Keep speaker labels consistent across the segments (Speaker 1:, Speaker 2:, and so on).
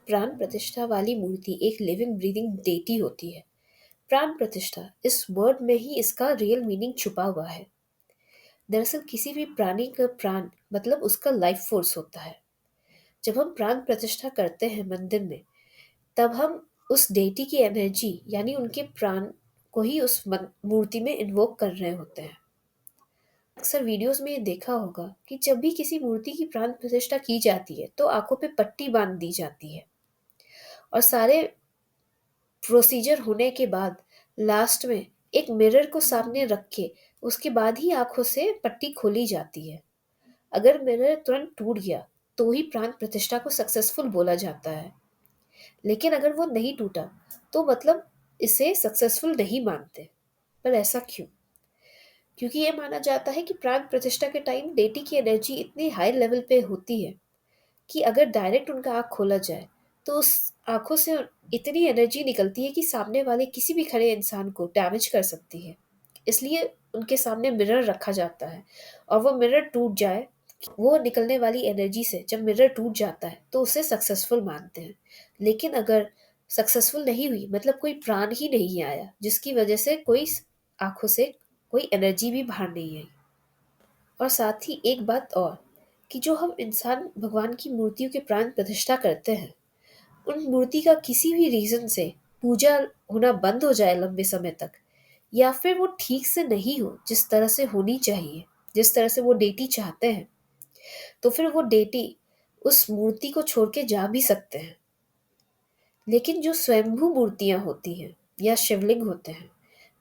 Speaker 1: प्राण प्रतिष्ठा वाली मूर्ति एक लिविंग ब्रीदिंग डेटी होती है। प्राण प्रतिष्ठा इस वर्ड में ही इसका रियल मीनिंग छुपा हुआ है। दरअसल किसी भी प्राणी का प्राण मतलब उसका लाइफ फोर्स होता है। जब हम प्राण प्रतिष्ठा करते हैं मंदिर में, तब हम उस डेटी की एनर्जी यानी उनके प्राण को ही उस मूर्ति में इन्वोक कर रहे होते हैं। अक्सर वीडियोस में ये देखा होगा कि जब भी किसी मूर्ति की प्राण प्रतिष्ठा की जाती है तो आंखों पे पट्टी बांध दी जाती है और सारे प्रोसीजर होने के बाद लास्ट में एक मिरर को सामने रख के उसके बाद ही आंखों से पट्टी खोली जाती है। अगर मिरर तुरंत टूट गया तो ही प्राण प्रतिष्ठा को सक्सेसफुल बोला जाता है। लेकिन अगर वो नहीं टूटा तो मतलब इसे सक्सेसफुल नहीं मानते। पर ऐसा क्यों? क्योंकि ये माना जाता है कि प्राण प्रतिष्ठा के टाइम डेटी की एनर्जी इतनी हाई लेवल पे होती है कि अगर डायरेक्ट उनका आँख खोला जाए तो उस आँखों से इतनी एनर्जी निकलती है कि सामने वाले किसी भी खड़े इंसान को डैमेज कर सकती है। इसलिए उनके सामने मिरर रखा जाता है और वो मिरर टूट जाए, वो निकलने वाली एनर्जी से जब मिरर टूट जाता है तो उसे सक्सेसफुल मानते हैं। लेकिन अगर सक्सेसफुल नहीं हुई मतलब कोई प्राण ही नहीं आया जिसकी वजह से कोई आँखों से कोई एनर्जी भी बाहर नहीं आई। और साथ ही एक बात और कि जो हम इंसान भगवान की मूर्तियों के प्राण प्रतिष्ठा करते हैं, उन मूर्ति का किसी भी रीज़न से पूजा होना बंद हो जाए लंबे समय तक, या फिर वो ठीक से नहीं हो जिस तरह से होनी चाहिए, जिस तरह से वो डेटी चाहते हैं, तो फिर वो डेटी उस मूर्ति को छोड़ के जा भी सकते हैं। लेकिन जो स्वयंभू मूर्तियाँ होती हैं या शिवलिंग होते हैं,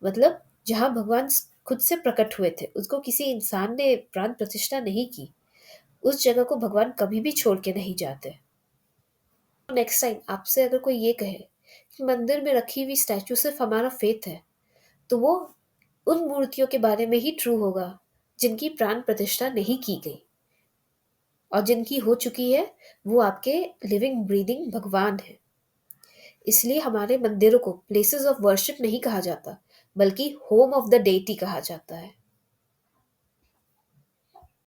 Speaker 1: मतलब जहाँ भगवान खुद से प्रकट हुए थे, उसको किसी इंसान ने प्राण प्रतिष्ठा नहीं की, उस जगह को भगवान कभी भी छोड़ के नहीं जाते। नेक्स्ट टाइम आपसे अगर कोई ये कहे कि मंदिर में रखी हुई स्टैचू सिर्फ हमारा फेथ है, तो वो उन मूर्तियों के बारे में ही ट्रू होगा जिनकी प्राण प्रतिष्ठा नहीं की गई, और जिनकी हो चुकी है वो आपके लिविंग ब्रीदिंग भगवान है। इसलिए हमारे मंदिरों को प्लेसेस ऑफ वर्शिप नहीं कहा जाता, बल्कि होम ऑफ द डेटी कहा जाता है।